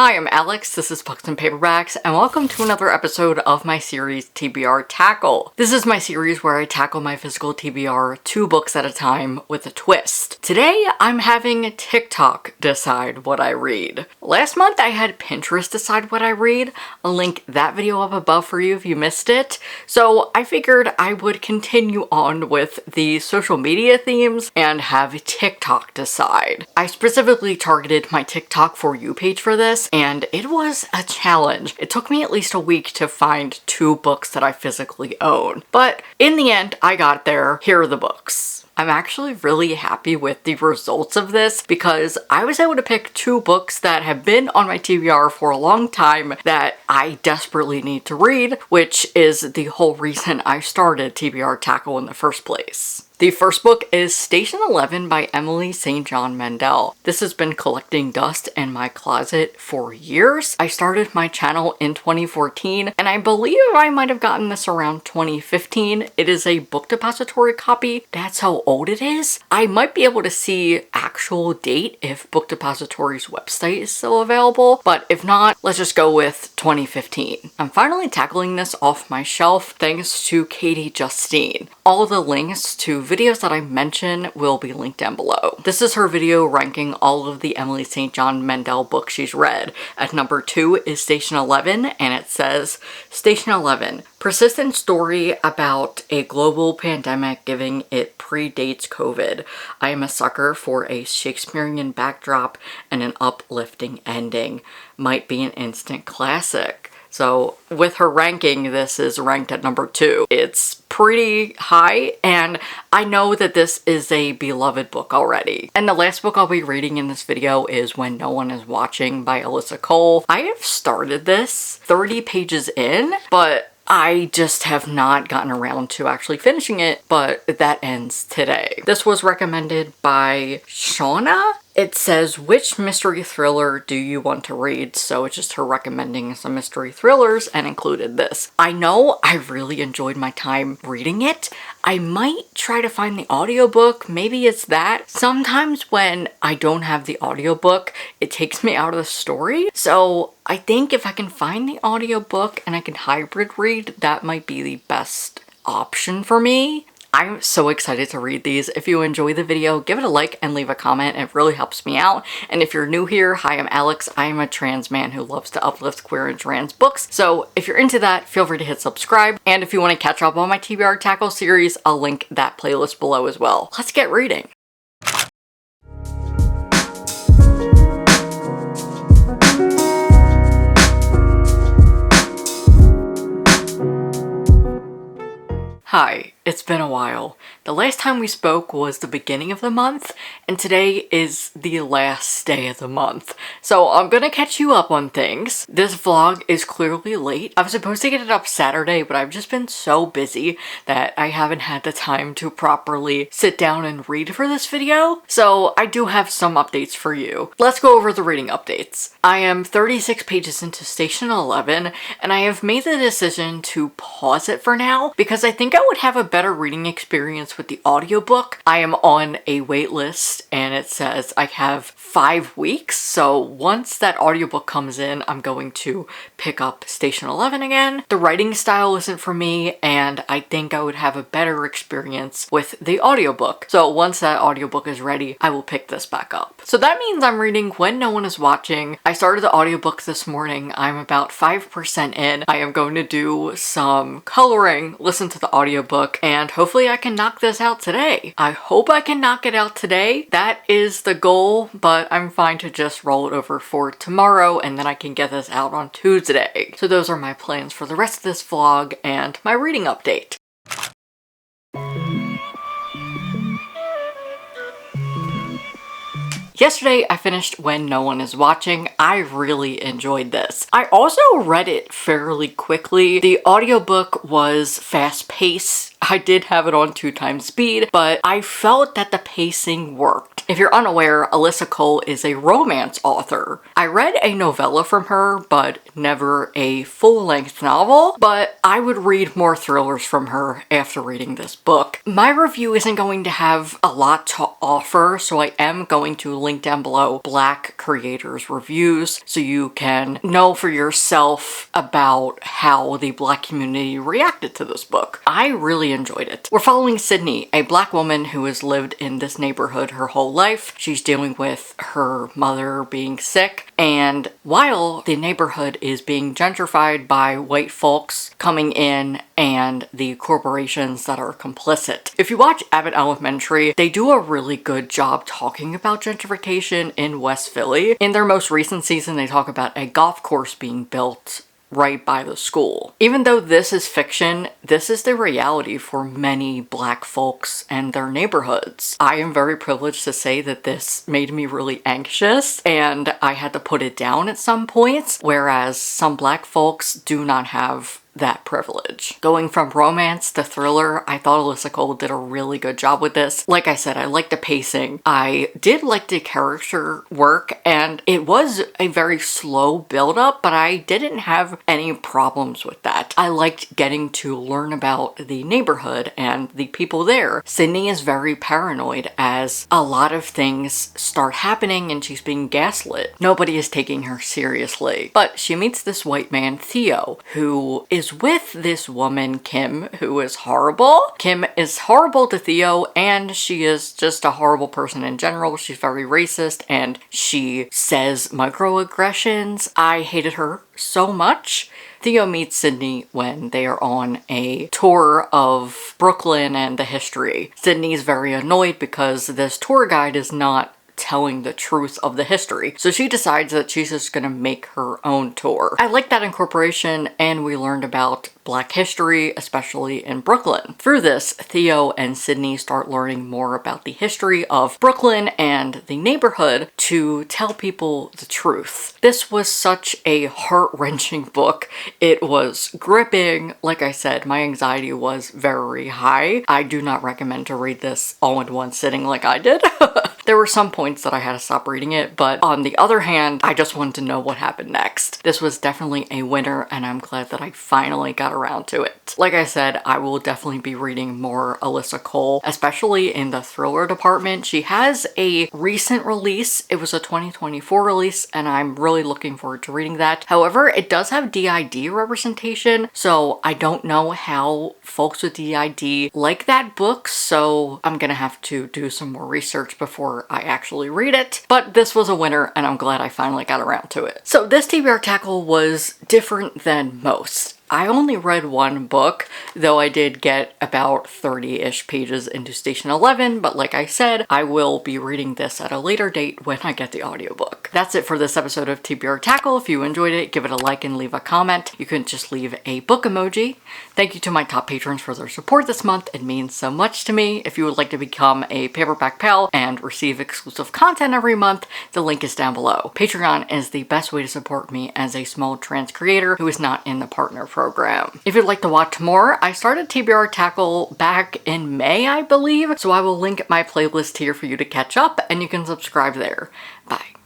Hi, I'm Alex, this is Books and Paperbacks, and welcome to another episode of my series TBR Tackle. This is my series where I tackle my physical TBR 2 books at a time with a twist. Today, I'm having TikTok decide what I read. Last month, I had Pinterest decide what I read. I'll link that video up above for you if you missed it. So I figured I would continue on with the social media themes and have TikTok decide. I specifically targeted my TikTok For You page for this, and it was a challenge. It took me at least a week to find 2 books that I physically own. But in the end, I got there. Here are the books. I'm actually really happy with the results of this because I was able to pick 2 books that have been on my TBR for a long time that I desperately need to read, which is the whole reason I started TBR Tackle in the first place. The first book is Station 11 by Emily St. John Mandel. This has been collecting dust in my closet for years. I started my channel in 2014, and I believe I might have gotten this around 2015. It is a book depository copy. That's how old it is. I might be able to see actual date if Book Depository's website is still available, but if not, let's just go with 2015. I'm finally tackling this off my shelf thanks to Katie Justine. All the links to videos that I mention will be linked down below. This is her video ranking all of the Emily St. John Mandel books she's read. At number 2 is Station 11, and it says, Station 11, persistent story about a global pandemic giving it predates COVID. I am a sucker for a Shakespearean backdrop and an uplifting ending. Might be an instant classic. So with her ranking, this is ranked at number 2. It's pretty high, and I know that this is a beloved book already. And the last book I'll be reading in this video is When No One Is Watching by Alyssa Cole. I have started this 30 pages in, but I just have not gotten around to actually finishing it, but that ends today. This was recommended by Shauna. It says, which mystery thriller do you want to read? So it's just her recommending some mystery thrillers and included this. I know I really enjoyed my time reading it. I might try to find the audiobook. Maybe it's that. Sometimes when I don't have the audiobook, it takes me out of the story. So I think if I can find the audiobook and I can hybrid read, that might be the best option for me. I'm so excited to read these. If you enjoy the video, give it a like and leave a comment. It really helps me out. And if you're new here, hi, I'm Alex. I am a trans man who loves to uplift queer and trans books. So if you're into that, feel free to hit subscribe. And if you want to catch up on my TBR Tackle series, I'll link that playlist below as well. Let's get reading. Hi, it's been a while. The last time we spoke was the beginning of the month, and today is the last day of the month. So I'm gonna catch you up on things. This vlog is clearly late. I was supposed to get it up Saturday, but I've just been so busy that I haven't had the time to properly sit down and read for this video. So I do have some updates for you. Let's go over the reading updates. I am 36 pages into Station 11, and I have made the decision to pause it for now because I think I would have a better reading experience with the audiobook. I am on a wait list and it says I have 5 weeks. So once that audiobook comes in, I'm going to pick up Station 11 again. The writing style isn't for me, and I think I would have a better experience with the audiobook. So once that audiobook is ready, I will pick this back up. So that means I'm reading When No One Is Watching. I started the audiobook this morning. I'm about 5% in. I am going to do some coloring, listen to the audiobook, and hopefully I can knock this out today. I hope I can knock it out today. That is the goal, but I'm fine to just roll it over for tomorrow and then I can get this out on Tuesday. So those are my plans for the rest of this vlog and my reading update. Yesterday, I finished When No One Is Watching. I really enjoyed this. I also read it fairly quickly. The audiobook was fast-paced. I did have it on 2 times speed, but I felt that the pacing worked. If you're unaware, Alyssa Cole is a romance author. I read a novella from her, but never a full-length novel, but I would read more thrillers from her after reading this book. My review isn't going to have a lot to offer, so I am going to link down below Black creators' reviews so you can know for yourself about how the Black community reacted to this book. I really enjoyed it. We're following Sydney, a Black woman who has lived in this neighborhood her whole life. She's dealing with her mother being sick, and while the neighborhood is being gentrified by white folks coming in and the corporations that are complicit. If you watch Abbott Elementary, they do a really good job talking about gentrification in West Philly. In their most recent season, they talk about a golf course being built right by the school. Even though this is fiction, this is the reality for many Black folks and their neighborhoods. I am very privileged to say that this made me really anxious and I had to put it down at some points, whereas some Black folks do not have that privilege. Going from romance to thriller, I thought Alyssa Cole did a really good job with this. Like I said, I liked the pacing. I did like the character work, and it was a very slow build-up, but I didn't have any problems with that. I liked getting to learn about the neighborhood and the people there. Sydney is very paranoid as a lot of things start happening and she's being gaslit. Nobody is taking her seriously. But she meets this white man, Theo, who is with this woman, Kim, who is horrible. Kim is horrible to Theo, and she is just a horrible person in general. She's very racist, and she says microaggressions. I hated her so much. Theo meets Sydney when they are on a tour of Brooklyn and the history. Sydney is very annoyed because this tour guide is not telling the truth of the history. So she decides that she's just gonna make her own tour. I like that incorporation, and we learned about Black history, especially in Brooklyn. Through this, Theo and Sydney start learning more about the history of Brooklyn and the neighborhood to tell people the truth. This was such a heart-wrenching book. It was gripping. Like I said, my anxiety was very high. I do not recommend to read this all in one sitting like I did. There were some points that I had to stop reading it, but on the other hand, I just wanted to know what happened next. This was definitely a winner, and I'm glad that I finally got around to it. Like I said, I will definitely be reading more Alyssa Cole, especially in the thriller department. She has a recent release. It was a 2024 release, and I'm really looking forward to reading that. However, it does have DID representation, so I don't know how folks with DID like that book, so I'm gonna have to do some more research before I actually read it. But this was a winner, and I'm glad I finally got around to it. So this TBR Tackle was different than most. I only read one book, though I did get about 30-ish pages into Station 11, but like I said, I will be reading this at a later date when I get the audiobook. That's it for this episode of TBR Tackle. If you enjoyed it, give it a like and leave a comment. You can just leave a book emoji. Thank you to my top patrons for their support this month. It means so much to me. If you would like to become a paperback pal and receive exclusive content every month, the link is down below. Patreon is the best way to support me as a small trans creator who is not in the partner program. If you'd like to watch more, I started TBR Tackle back in May, I believe, so I will link my playlist here for you to catch up, and you can subscribe there. Bye.